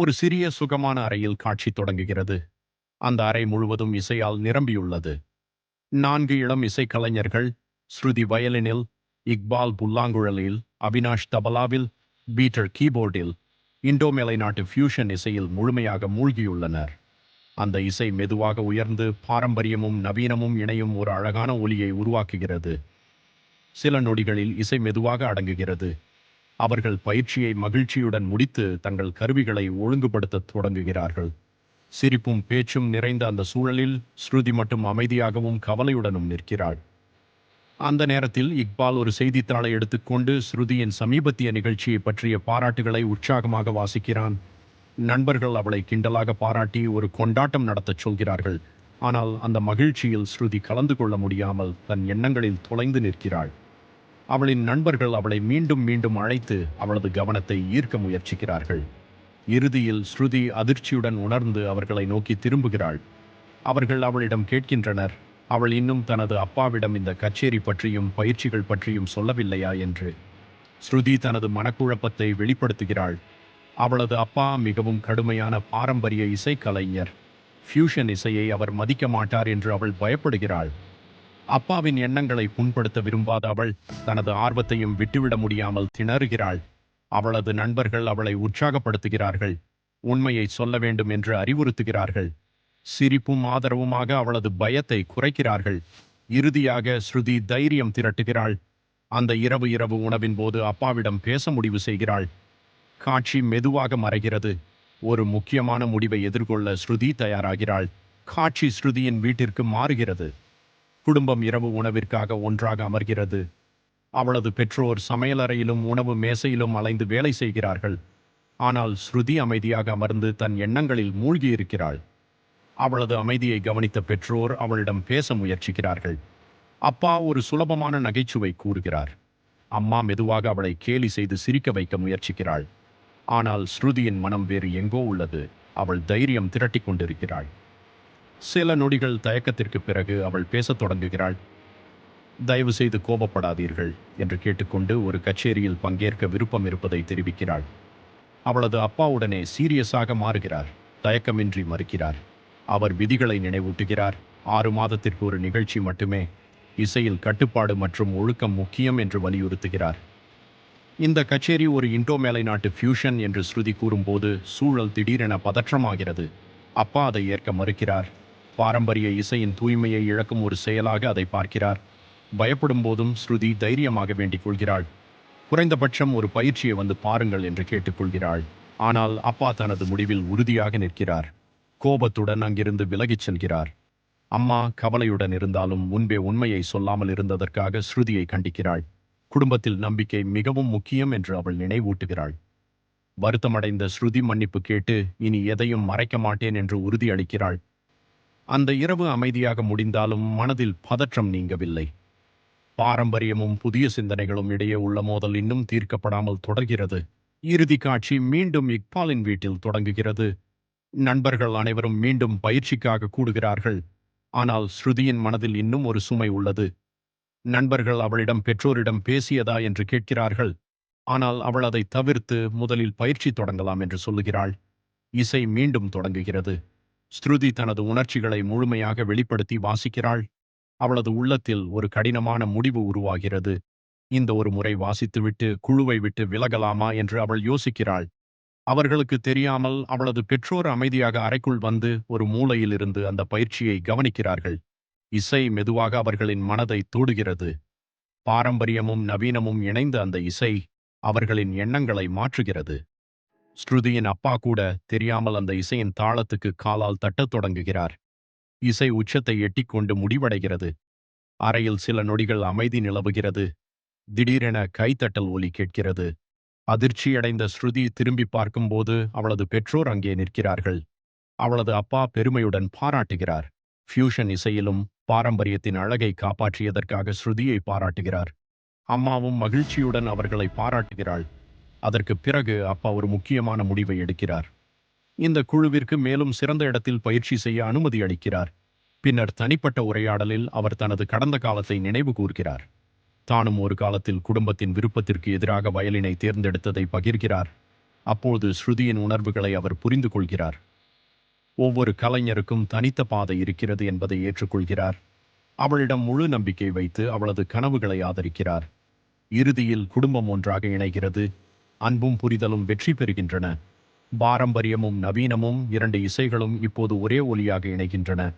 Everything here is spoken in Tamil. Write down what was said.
ஒரு சிறிய சுகமான அறையில் காட்சி தொடங்குகிறது. அந்த அறை முழுவதும் இசையால் நிரம்பியுள்ளது. 4 இளம் இசைக்கலைஞர்கள், ஸ்ருதி வயலினில், இக்பால் புல்லாங்குழலில், அவினாஷ் தபலாவில், பீட்டர் கீபோர்டில், இண்டோமேலை நாட்டு ஃபியூஷன் இசையில் முழுமையாக மூழ்கியுள்ளனர். அந்த இசை மெதுவாக உயர்ந்து பாரம்பரியமும் நவீனமும் இணையும் ஒரு அழகான ஒலியை உருவாக்குகிறது. சில நொடிகளில் இசை மெதுவாக அடங்குகிறது. அவர்கள் பயிற்சியை மகிழ்ச்சியுடன் முடித்து தங்கள் கருவிகளை ஒழுங்குபடுத்தத் தொடங்குகிறார்கள். சிரிப்பும் பேச்சும் நிறைந்த அந்த சூழலில் ஸ்ருதி மட்டும் அமைதியாகவும் கவலையுடனும் நிற்கிறாள். அந்த நேரத்தில் இக்பால் ஒரு செய்தித்தாளை எடுத்துக்கொண்டு ஸ்ருதியின் சமீபத்திய நிகழ்ச்சியை பற்றிய பாராட்டுகளை உற்சாகமாக வாசிக்கிறான். நண்பர்கள் அவளை கிண்டலாக பாராட்டி ஒரு கொண்டாட்டம் நடத்தச் சொல்கிறார்கள். ஆனால் அந்த மகிழ்ச்சியில் ஸ்ருதி கலந்து கொள்ள முடியாமல் தன் எண்ணங்களில் தொலைந்து நிற்கிறாள். அவளின் நண்பர்கள் அவளை மீண்டும் மீண்டும் அழைத்து அவளது கவனத்தை ஈர்க்க முயற்சிக்கிறார்கள். இறுதியில் ஸ்ருதி அதிர்ச்சியுடன் உணர்ந்து அவர்களை நோக்கி திரும்புகிறாள். அவர்கள் அவளிடம் கேட்கின்றனர், அவள் இன்னும் தனது அப்பாவிடம் இந்த கச்சேரி பற்றியும் பயிற்சிகள் பற்றியும் சொல்லவில்லையா என்று. ஸ்ருதி தனது மனக்குழப்பத்தை வெளிப்படுத்துகிறாள். அவளது அப்பா மிகவும் கடுமையான பாரம்பரிய இசைக்கலைஞர். ஃபியூஷன் இசையை அவர் மதிக்க மாட்டார் என்று அவள் பயப்படுகிறாள். அப்பாவின் எண்ணங்களை புண்படுத்த விரும்பாத அவள் தனது ஆர்வத்தையும் விட்டுவிட முடியாமல் திணறுகிறாள். அவளது நண்பர்கள் அவளை உற்சாகப்படுத்துகிறார்கள். உண்மையை சொல்ல வேண்டும் என்று அறிவுறுத்துகிறார்கள். சிரிப்பும் ஆதரவுமாக அவளது பயத்தை குறைக்கிறார்கள். இறுதியாக ஸ்ருதி தைரியம் திரட்டுகிறாள். அந்த இரவு உணவின் போது அப்பாவிடம் பேச முடிவு செய்கிறாள். காட்சி மெதுவாக மறைகிறது. ஒரு முக்கியமான முடிவை எதிர்கொள்ள ஸ்ருதி தயாராகிறாள். காட்சி ஸ்ருதியின் வீட்டிற்கு மாறுகிறது. குடும்பம் இரவு உணவிற்காக ஒன்றாக அமர்கிறது. அவளது பெற்றோர் சமையலறையிலும் உணவு மேசையிலும் அலைந்து வேலை செய்கிறார்கள். ஆனால் ஸ்ருதி அமைதியாக அமர்ந்து தன் எண்ணங்களில் மூழ்கியிருக்கிறாள். அவளது அமைதியை கவனித்த பெற்றோர் அவளிடம் பேச முயற்சிக்கிறார்கள். அப்பா ஒரு சுலபமான நகைச்சுவை கூறுகிறார். அம்மா மெதுவாக அவளை கேலி செய்து சிரிக்க வைக்க முயற்சிக்கிறாள். ஆனால் ஸ்ருதியின் மனம் வேறு எங்கோ உள்ளது. அவள் தைரியம் திரட்டிக் கொண்டிருக்கிறாள். சில நொடிகள் தயக்கத்திற்கு பிறகு அவள் பேசத் தொடங்குகிறாள். தயவு செய்து கோபப்படாதீர்கள் என்று கேட்டுக்கொண்டு ஒரு கச்சேரியில் பங்கேற்க விருப்பம் இருப்பதை தெரிவிக்கிறாள். அவளது அப்பாவுடனே சீரியஸாக மாறுகிறார். தயக்கமின்றி மறுக்கிறார். அவர் விதிகளை நினைவூட்டுகிறார். 6 மாதத்திற்கு ஒரு நிகழ்ச்சி மட்டுமே. இசையில் கட்டுப்பாடு மற்றும் ஒழுக்கம் முக்கியம் என்று வலியுறுத்துகிறார். இந்த கச்சேரி ஒரு இண்டோமேலை நாட்டு ஃபியூஷன் என்று ஸ்ருதி கூறும்போது சூழல் திடீரென பதற்றமாகிறது. அப்பா அதை ஏற்க மறுக்கிறார். பாரம்பரிய இசையின் தூய்மையை இழக்கும் ஒரு செயலாக அதை பார்க்கிறார். பயப்படும் போதும் ஸ்ருதி தைரியமாக வேண்டிக் கொள்கிறாள். குறைந்தபட்சம் ஒரு பயிற்சியை வந்து பாருங்கள் என்று கேட்டுக்கொள்கிறாள். ஆனால் அப்பா தனது முடிவில் உறுதியாக நிற்கிறார். கோபத்துடன் அங்கிருந்து விலகிச் செல்கிறார். அம்மா கவலையுடன் இருந்தாலும் முன்பே உண்மையை சொல்லாமல் இருந்ததற்காக ஸ்ருதியை கண்டிக்கிறாள். குடும்பத்தில் நம்பிக்கை மிகவும் முக்கியம் என்று அவள் நினைவூட்டுகிறாள். வருத்தமடைந்த ஸ்ருதி மன்னிப்பு கேட்டு இனி எதையும் மறைக்க மாட்டேன் என்று உறுதியளிக்கிறாள். அந்த இரவு அமைதியாக முடிந்தாலும் மனதில் பதற்றம் நீங்கவில்லை. பாரம்பரியமும் புதிய சிந்தனைகளும் இடையே உள்ள மோதல் இன்னும் தீர்க்கப்படாமல் தொடர்கிறது. இறுதி காட்சி மீண்டும் இக்பாலின் வீட்டில் தொடங்குகிறது. நண்பர்கள் அனைவரும் மீண்டும் பயிற்சிக்காக கூடுகிறார்கள். ஆனால் ஸ்ருதியின் மனதில் இன்னும் ஒரு சுமை உள்ளது. நண்பர்கள் அவளிடம் பெற்றோரிடம் பேசியதா என்று கேட்கிறார்கள். ஆனால் அவள் அதை தவிர்த்து முதலில் பயிற்சி தொடங்கலாம் என்று சொல்லுகிறாள். இசை மீண்டும் தொடங்குகிறது. ஸ்ருதி தனது உணர்ச்சிகளை முழுமையாக வெளிப்படுத்தி வாசிக்கிறாள். அவளது உள்ளத்தில் ஒரு கடினமான முடிவு உருவாகிறது. இந்த ஒரு முறை வாசித்துவிட்டு குழுவை விட்டு விலகலாமா என்று அவள் யோசிக்கிறாள். அவர்களுக்கு தெரியாமல் அவளது பெற்றோர் அமைதியாக அறைக்குள் வந்து ஒரு மூலையில் இருந்து அந்த பயிற்சியை கவனிக்கிறார்கள். இசை மெதுவாக அவர்களின் மனதை தொடுகிறது. பாரம்பரியமும் நவீனமும் இணைந்த அந்த இசை அவர்களின் எண்ணங்களை மாற்றுகிறது. ஸ்ருதியின் அப்பா கூட தெரியாமல் அந்த இசையின் தாளத்துக்கு காலால் தட்டத் தொடங்குகிறார். இசை உச்சத்தை எட்டிக்கொண்டு முடிவடைகிறது. அறையில் சில நொடிகள் அமைதி நிலவுகிறது. திடீரென கைத்தட்டல் ஒலி கேட்கிறது. அதிர்ச்சியடைந்த ஸ்ருதி திரும்பி பார்க்கும்போது அவளது பெற்றோர் அங்கே நிற்கிறார்கள். அவளது அப்பா பெருமையுடன் பாராட்டுகிறார். ஃபியூஷன் இசையிலும் பாரம்பரியத்தின் அழகை காப்பாற்றியதற்காக ஸ்ருதியை பாராட்டுகிறார். அம்மாவும் மகிழ்ச்சியுடன் அவர்களை பாராட்டுகிறாள். அதற்கு பிறகு அப்பா ஒரு முக்கியமான முடிவை எடுக்கிறார். இந்த குழுவிற்கு மேலும் சிறந்த இடத்தில் பயிற்சி செய்ய அனுமதி அளிக்கிறார். பின்னர் தனிப்பட்ட உரையாடலில் அவர் தனது கடந்த காலத்தை நினைவு கூர்கிறார். தானும் ஒரு காலத்தில் குடும்பத்தின் விருப்பத்திற்கு எதிராக வயலினை தேர்ந்தெடுத்ததை பகிர்கிறார். அப்போது ஸ்ருதியின் உணர்வுகளை அவர் புரிந்து கொள்கிறார். ஒவ்வொரு கலைஞருக்கும் தனித்த பாதை இருக்கிறது என்பதை ஏற்றுக்கொள்கிறார். அவளிடம் முழு நம்பிக்கை வைத்து அவளது கனவுகளை ஆதரிக்கிறார். இறுதியில் குடும்பம் ஒன்றாக இணைகிறது. அன்பும் புரிதலும் வெற்றி பெறுகின்றன. பாரம்பரியமும் நவீனமும் இரண்டு இசைகளும் இப்போது ஒரே ஒலியாக இணைகின்றன.